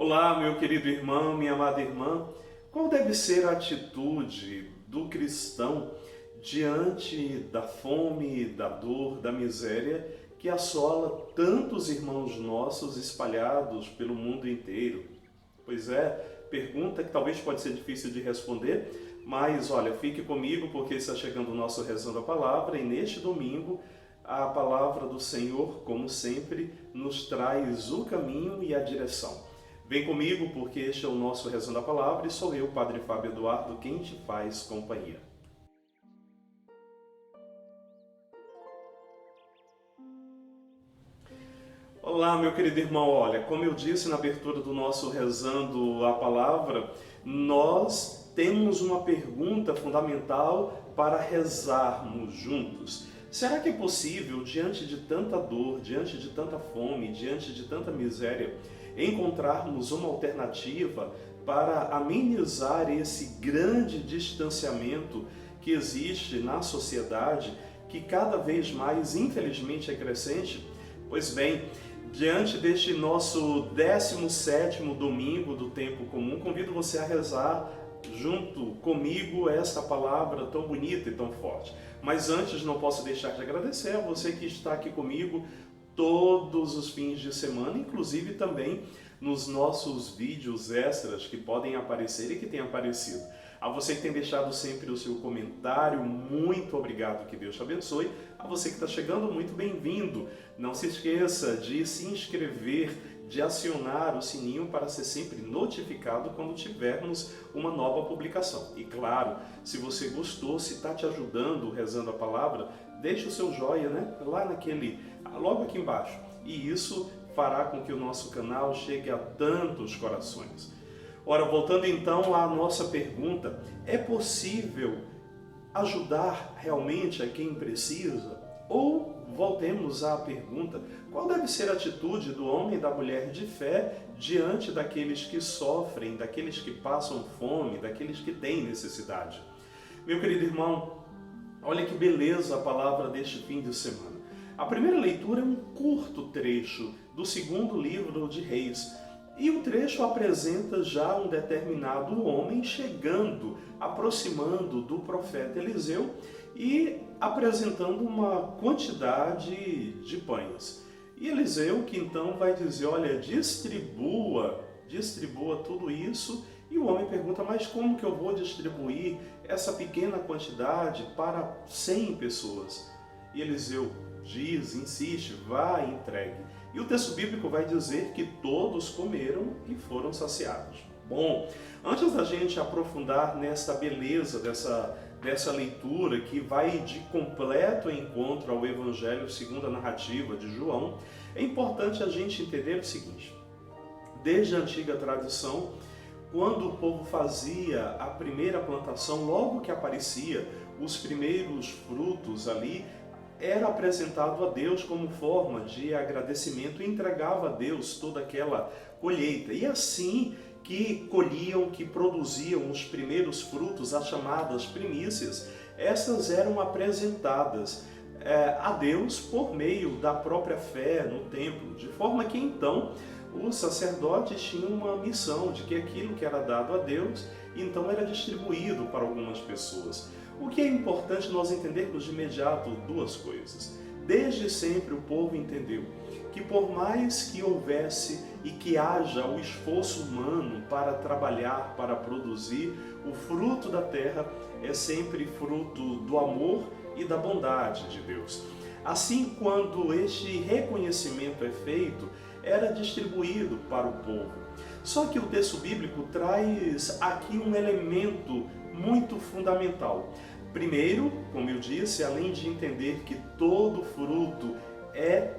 Olá, meu querido irmão, minha amada irmã. Qual deve ser a atitude do cristão diante da fome, da dor, da miséria que assola tantos irmãos nossos espalhados pelo mundo inteiro? Pois é, pergunta que talvez pode ser difícil de responder, mas olha, fique comigo porque está chegando o nosso Rezando a Palavra e neste domingo a palavra do Senhor, como sempre, nos traz o caminho e a direção. Vem comigo porque este é o nosso Rezando a Palavra e sou eu, Padre Fábio Eduardo, quem te faz companhia. Olá, meu querido irmão, olha, como eu disse na abertura do nosso Rezando a Palavra, nós temos uma pergunta fundamental para rezarmos juntos. Será que é possível, diante de tanta dor, diante de tanta fome, diante de tanta miséria, encontrarmos uma alternativa para amenizar esse grande distanciamento que existe na sociedade, que cada vez mais, infelizmente, é crescente? Pois bem, diante deste nosso 17º domingo do tempo comum, convido você a rezar junto comigo esta palavra tão bonita e tão forte. Mas antes não posso deixar de agradecer a você que está aqui comigo todos os fins de semana, inclusive também nos nossos vídeos extras que podem aparecer e que têm aparecido. A você que tem deixado sempre o seu comentário, muito obrigado, que Deus te abençoe. A você que está chegando, muito bem-vindo. Não se esqueça de se inscrever, de acionar o sininho para ser sempre notificado quando tivermos uma nova publicação. E claro, se você gostou, se está te ajudando rezando a palavra, deixe o seu joia, né? Lá logo aqui embaixo. E isso fará com que o nosso canal chegue a tantos corações. Ora, voltando então à nossa pergunta, é possível ajudar realmente a quem precisa? Ou voltemos à pergunta, qual deve ser a atitude do homem e da mulher de fé diante daqueles que sofrem, daqueles que passam fome, daqueles que têm necessidade? Meu querido irmão, olha que beleza a palavra deste fim de semana. A primeira leitura é um curto trecho do segundo livro de Reis. E o trecho apresenta já um determinado homem chegando, aproximando do profeta Eliseu e apresentando uma quantidade de pães. E Eliseu que então vai dizer, olha, distribua tudo isso. E o homem pergunta, mas como que eu vou distribuir essa pequena quantidade para 100 pessoas? E Eliseu diz, insiste, vá e entregue. E o texto bíblico vai dizer que todos comeram e foram saciados. Bom, antes da gente aprofundar nessa beleza dessa leitura que vai de completo encontro ao Evangelho segundo a narrativa de João, é importante a gente entender o seguinte. Desde a antiga tradição, quando o povo fazia a primeira plantação, logo que aparecia os primeiros frutos ali, era apresentado a Deus como forma de agradecimento e entregava a Deus toda aquela colheita. E assim que colhiam, que produziam os primeiros frutos, as chamadas primícias, essas eram apresentadas a Deus por meio da própria fé no templo, de forma que então os sacerdotes tinham uma missão de que aquilo que era dado a Deus, então era distribuído para algumas pessoas. O que é importante nós entendermos de imediato duas coisas. Desde sempre o povo entendeu que por mais que houvesse e que haja o esforço humano para trabalhar, para produzir, o fruto da terra é sempre fruto do amor e da bondade de Deus. Assim, quando este reconhecimento é feito, era distribuído para o povo. Só que o texto bíblico traz aqui um elemento muito fundamental. Primeiro, como eu disse, além de entender que todo fruto é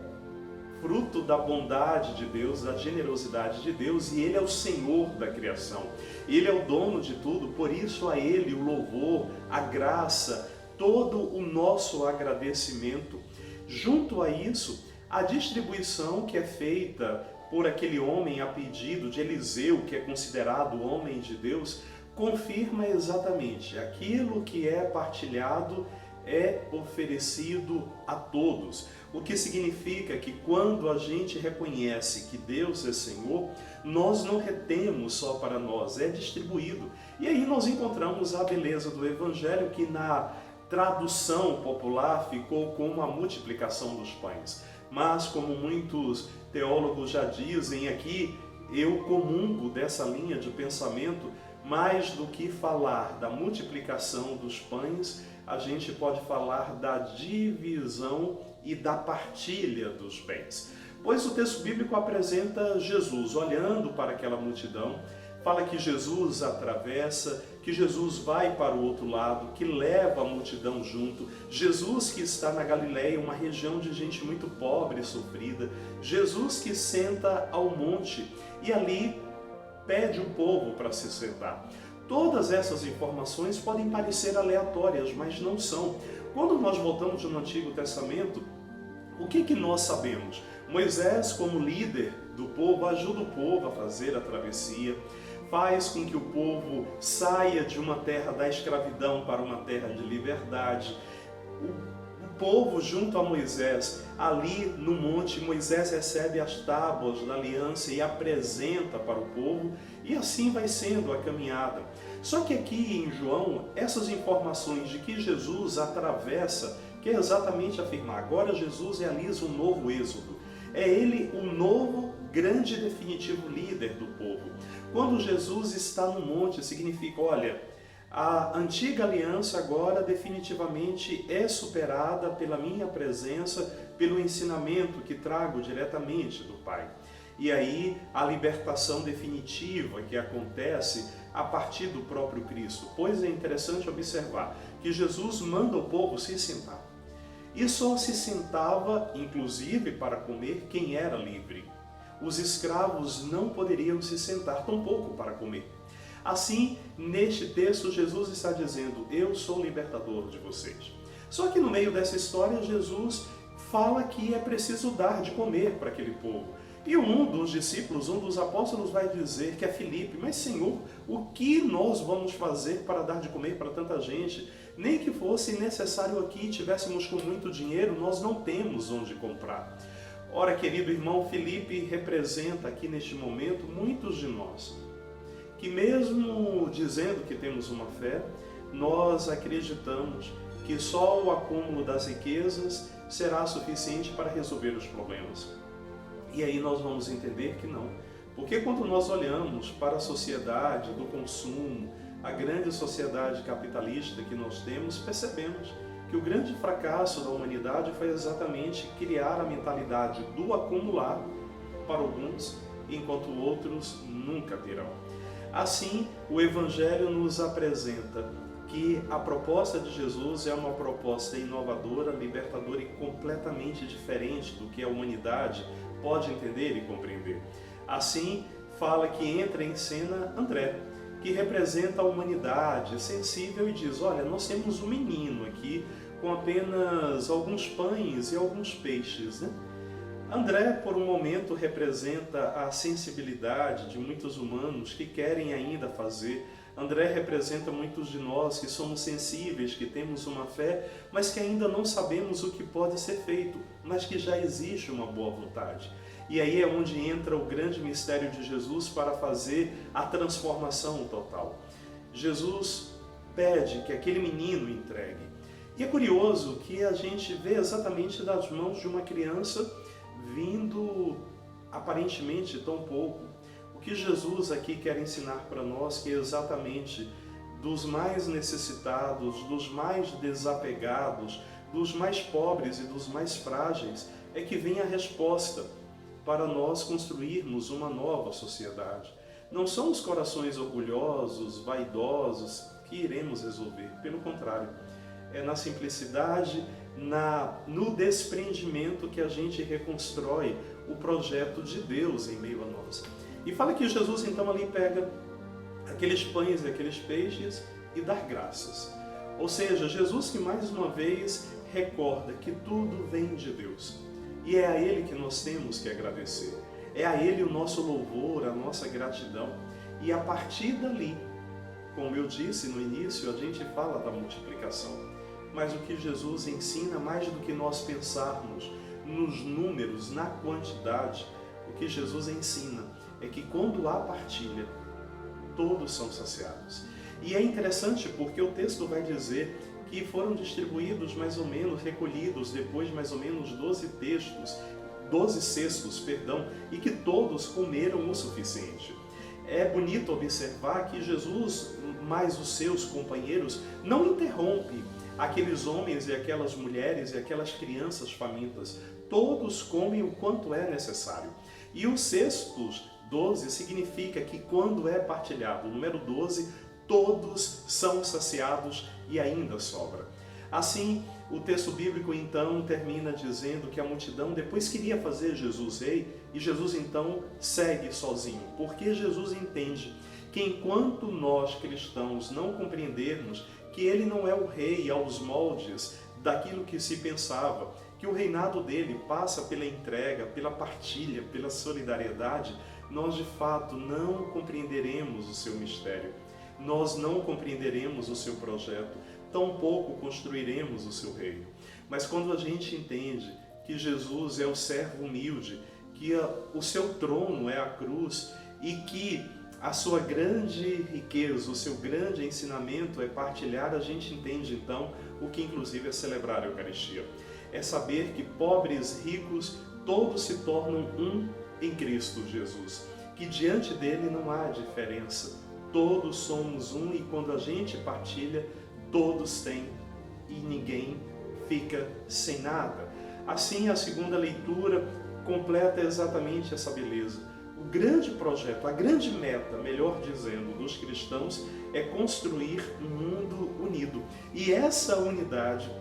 fruto da bondade de Deus, da generosidade de Deus, e Ele é o Senhor da criação. Ele é o dono de tudo, por isso a Ele o louvor, a graça, todo o nosso agradecimento. Junto a isso, a distribuição que é feita por aquele homem a pedido de Eliseu, que é considerado homem de Deus, confirma exatamente aquilo que é partilhado é oferecido a todos. O que significa que quando a gente reconhece que Deus é Senhor, nós não retemos só para nós, é distribuído. E aí nós encontramos a beleza do Evangelho, que na tradução popular ficou como a multiplicação dos pães. Mas, como muitos teólogos já dizem aqui, eu comungo dessa linha de pensamento. Mais do que falar da multiplicação dos pães, a gente pode falar da divisão e da partilha dos bens. Pois o texto bíblico apresenta Jesus olhando para aquela multidão, fala que Jesus atravessa, que Jesus vai para o outro lado, que leva a multidão junto. Jesus que está na Galileia, uma região de gente muito pobre e sofrida. Jesus que senta ao monte e ali pede o povo para se sentar. Todas essas informações podem parecer aleatórias, mas não são. Quando nós voltamos no Antigo Testamento, o que nós sabemos? Moisés, como líder do povo, ajuda o povo a fazer a travessia, faz com que o povo saia de uma terra da escravidão para uma terra de liberdade. O povo, junto a Moisés, ali no monte, Moisés recebe as tábuas da aliança e apresenta para o povo, e assim vai sendo a caminhada. Só que aqui em João, essas informações de que Jesus atravessa, quer exatamente afirmar, agora Jesus realiza um novo êxodo. É ele o novo, grande e definitivo líder do povo. Quando Jesus está no monte, significa, olha, a antiga aliança agora definitivamente é superada pela minha presença, pelo ensinamento que trago diretamente do Pai. E aí a libertação definitiva que acontece a partir do próprio Cristo. Pois é interessante observar que Jesus manda o povo se sentar. E só se sentava, inclusive, para comer quem era livre. Os escravos não poderiam se sentar, tampouco para comer. Assim, neste texto, Jesus está dizendo, eu sou o libertador de vocês. Só que no meio dessa história, Jesus fala que é preciso dar de comer para aquele povo. E um dos discípulos, um dos apóstolos vai dizer que é Filipe, mas Senhor, o que nós vamos fazer para dar de comer para tanta gente? Nem que fosse necessário aqui, tivéssemos com muito dinheiro, nós não temos onde comprar. Ora, querido irmão, Filipe representa aqui neste momento muitos de nós, que mesmo dizendo que temos uma fé, nós acreditamos que só o acúmulo das riquezas será suficiente para resolver os problemas. E aí nós vamos entender que não. Porque quando nós olhamos para a sociedade do consumo, a grande sociedade capitalista que nós temos, percebemos que o grande fracasso da humanidade foi exatamente criar a mentalidade do acumular para alguns, enquanto outros nunca terão. Assim, o Evangelho nos apresenta que a proposta de Jesus é uma proposta inovadora, libertadora e completamente diferente do que a humanidade pode entender e compreender. Assim, fala que entra em cena André, que representa a humanidade sensível e diz, olha, nós temos um menino aqui com apenas alguns pães e alguns peixes, né? André, por um momento, representa a sensibilidade de muitos humanos que querem ainda fazer. André representa muitos de nós que somos sensíveis, que temos uma fé, mas que ainda não sabemos o que pode ser feito, mas que já existe uma boa vontade. E aí é onde entra o grande mistério de Jesus para fazer a transformação total. Jesus pede que aquele menino entregue. E é curioso que a gente vê exatamente das mãos de uma criança vindo aparentemente tão pouco. O que Jesus aqui quer ensinar para nós que é exatamente dos mais necessitados, dos mais desapegados, dos mais pobres e dos mais frágeis, é que vem a resposta para nós construirmos uma nova sociedade. Não são os corações orgulhosos, vaidosos que iremos resolver, pelo contrário, é na simplicidade, no desprendimento que a gente reconstrói o projeto de Deus em meio a nós. E fala que Jesus então ali pega aqueles pães e aqueles peixes e dá graças. Ou seja, Jesus que mais uma vez recorda que tudo vem de Deus. E é a Ele que nós temos que agradecer. É a Ele o nosso louvor, a nossa gratidão. E a partir dali, como eu disse no início, a gente fala da multiplicação. mas o que Jesus ensina, mais do que nós pensarmos nos números, na quantidade, o que Jesus ensina é que quando há partilha, todos são saciados. E é interessante porque o texto vai dizer que foram distribuídos mais ou menos, recolhidos depois de mais ou menos 12 cestos, e que todos comeram o suficiente. É bonito observar que Jesus, mais os seus companheiros, não interrompe aqueles homens e aquelas mulheres e aquelas crianças famintas. Todos comem o quanto é necessário. E os cestos 12 significa que quando é partilhado, o número 12, todos são saciados e ainda sobra. Assim, o texto bíblico então termina dizendo que a multidão depois queria fazer Jesus rei e Jesus então segue sozinho, porque Jesus entende que enquanto nós cristãos não compreendermos que ele não é o rei aos moldes daquilo que se pensava, que o reinado dele passa pela entrega, pela partilha, pela solidariedade, nós de fato não compreenderemos o seu mistério, nós não compreenderemos o seu projeto, tampouco construiremos o seu reino. Mas quando a gente entende que Jesus é o servo humilde, que o seu trono é a cruz e que a sua grande riqueza, o seu grande ensinamento é partilhar, a gente entende então o que inclusive é celebrar a Eucaristia. É saber que pobres, ricos, todos se tornam um em Cristo Jesus, que diante dele não há diferença, todos somos um e quando a gente partilha, todos têm e ninguém fica sem nada. Assim, a segunda leitura completa exatamente essa beleza. O grande projeto, a grande meta, melhor dizendo, dos cristãos é construir um mundo unido. E essa unidade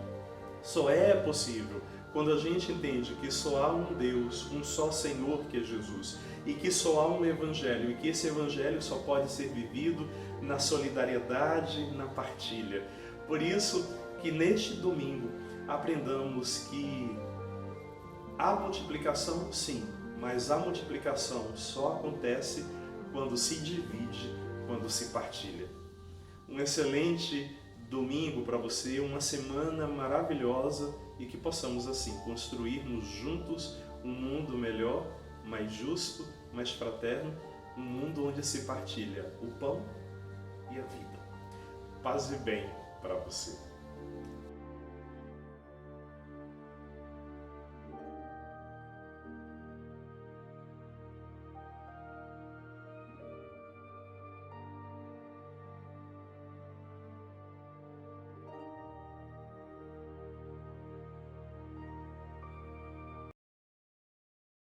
só é possível quando a gente entende que só há um Deus, um só Senhor que é Jesus, e que só há um Evangelho, e que esse Evangelho só pode ser vivido na solidariedade, na partilha. Por isso que neste domingo aprendamos que há multiplicação, sim, mas a multiplicação só acontece quando se divide, quando se partilha. Um excelente domingo para você, uma semana maravilhosa e que possamos assim construirmos juntos um mundo melhor, mais justo, mais fraterno, um mundo onde se partilha o pão e a vida. Paz e bem para você.